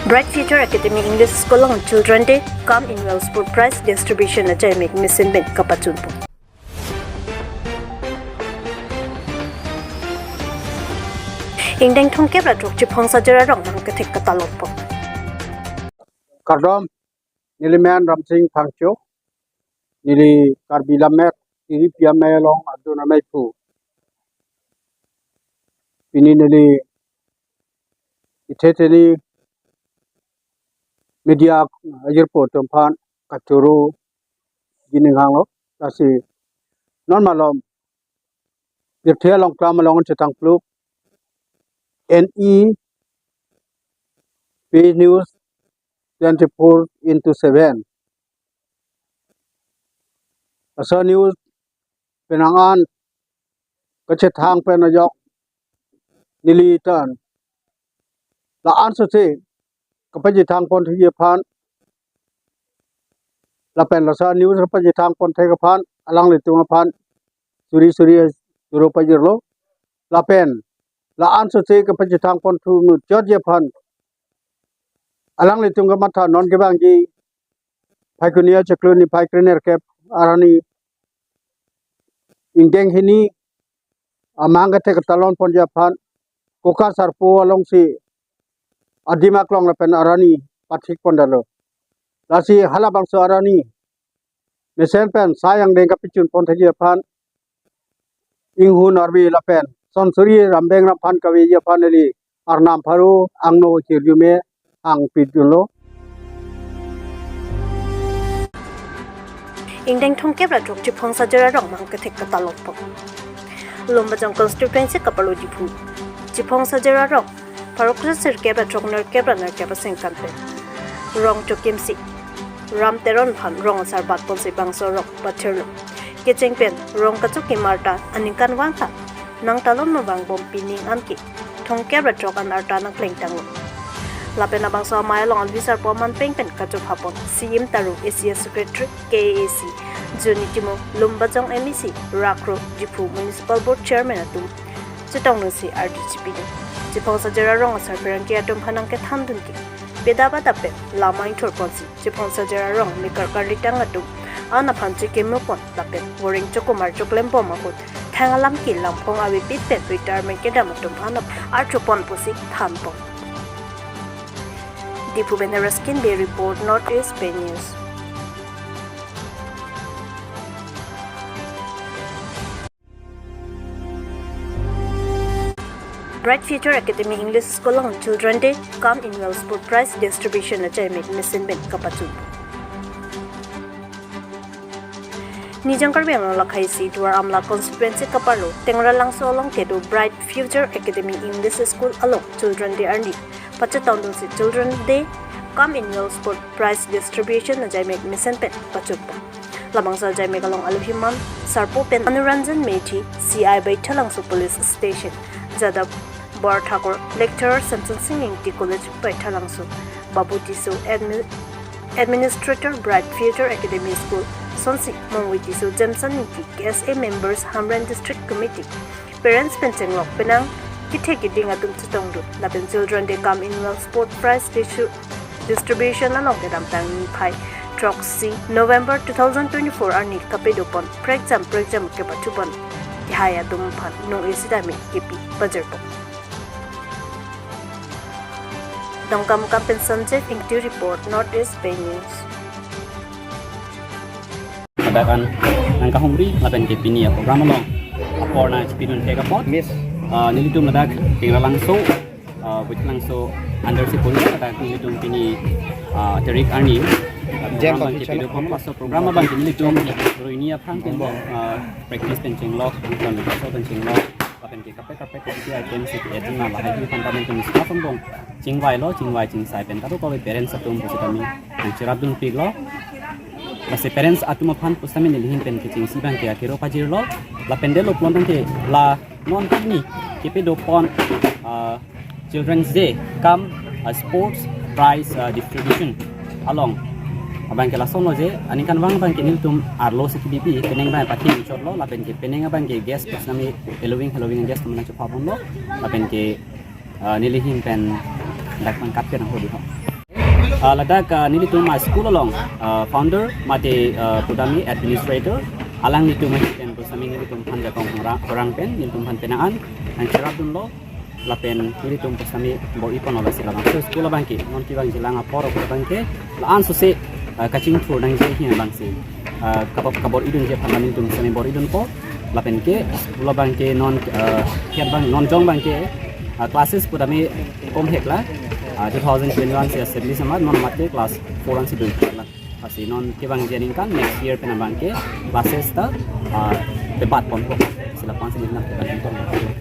Bright Future Academy English School on Children Day Come in Well Sport Prize Distribution na jay make mission ben kapachun po. Ingdeng thongkep la trok chipong sa jara rong nang kathek katalok po. Kardom NEPN ramsing thangcho nili karbilamet iri piamelong aduna maipu ini nili iteteli media airport tempat kacuru gini ngalo kasi normalom birthday long klamalong cetang pluk NEP news 24/7 asa news penangan kecethang penayok nilitan laan sute kapajithang pon thiyepan lapen lasa news kapajithang pon thekapan alang litungapan suri juro pajirlo lapen laan sute kapajithang pon thu jodjepan alang litunga matha non gebangji phaikunia chakluni phaikrener kep arani ingdeng hini amanga te talon pon japan koka sarpo along si adima klong lapen arani pathik pondalo lasi halabang so arani mesen pen sayang deng kapichun pon thagi japan inghu narbi lapen sonsuri rambeng rampan kawi japan eli arnam pharu angno kirjume ang pidjulo Ingdeng thongkep la trok chipong sa jara rong nang kathek katalok po. Lumbajang constituency kapalo dipu chipong sa jara rong parokra sirkep la trok nerkep la nerkep sengkan pe rong chokim si ram teron phan rong sar bat pon se bangso rok patherlo kecheng pen rong kachuki marta aningkan wangta nang talon no bang bom pining anki thongkep la trok an arta nang kleng tango lapen abang so maya long alvisar poman peng pen kachup hapon CM taru Asia Secretary KAC Junitimo Lumbajang MEC Rakro Jipu Municipal Board Chairman atum chitong no si RDCP ni chipong sa jara rong sar perang ki atum hanang ke thandun ki bedaba tape lamai thor ponsi chipong sa jara rong mikar karitang atum ana phanchi ke mo pon tape boring chokomar choklem pom akut thangalam ki lampong awi pit pe retirement ke dam atum ana ar chopon posi thanpon Dipu Benaraskin Bay Report Northeast Bay News. Bright Future Academy English School on Children Day Come in Well Sport Prize Distribution na jay make mission ben kapachun. Nijang karbi ang lakai si duar amla constituency kapalo tengra lang so along kedo Bright Future Academy English School along Children Day arni pachataw dun si Children Day Come in Well Sport Prize Distribution na jay make mission pen pachun po. Lamang sa jay make along alubhiman sarpo pen Anuranjan Methi CI by Thalangso Police Station Jada Bar Thakur Lecturer Samson Singing T College by Thalangso Babu Tiso Administrator Bright Future Academy School Sonsi Mongwitiso Jameson Niki KSA Members Hamran District Committee Parents Pencheng Lok Penang Kitekiding atum chitongdu Lapen Children Day Come in Well Sport Prize Distribution along the Damtang Nipai Troxy November 2024 Arni Kapedopon Prexam Kepachupon Ihaya Dumpan No Isidami Kipi Bajerpo Dongkam Kapen Sanjay Ingti Report Northeast Bay News Adakan nang kahumri laban ke pinia program long apor na experience tega pot miss nilitum ladak tingra langso which langso under si punya ladak nilitum pini terik arni jam bang ke pido pom paso program bang nilitum ro ini apang ken bom practice pencing log bukan so pencing log laban ke kapek ko dia item si etin na lah hi fundamental ni sa pom bom jingwai jing sai pen taru ko parents atum positami ang cirabdun pig lo Masih parents atuma phan pusami nilihin pen kicing sibang ke akiro pajirlo la pendelo plontan te la non kini kepe do pon Children's Day come a sports prize distribution along abang ke la sono je ani kan wang bang ke niltum arlo sekdipi peneng bang pathi chotlo la pen ke peneng bang ke guest pusami Halloween guest mana chopabon lo la pen ke nilihin pen dak man kapke na hodi ho ladak nilitum ma school along founder mate pudami administrator alang nitum pen bersama nilitum panja kong orang pen nilitum pan penaan ang cerap dun lo lapen nilitum bersama bo ipon ola sila bang so school bangki non ki bang jilang apor ko bangke laan suse kaching thur nang je hian bang si kabor idun je pan nilitum bersama bor idun po lapen ke school bangke non kian bang non jong bangke classes pudami kom hekla 2021 se assembly sama non mate class 4 ang sidul la asi non kibang jening kan next year penambang ke classes ta debat pon ko sila pan sila nak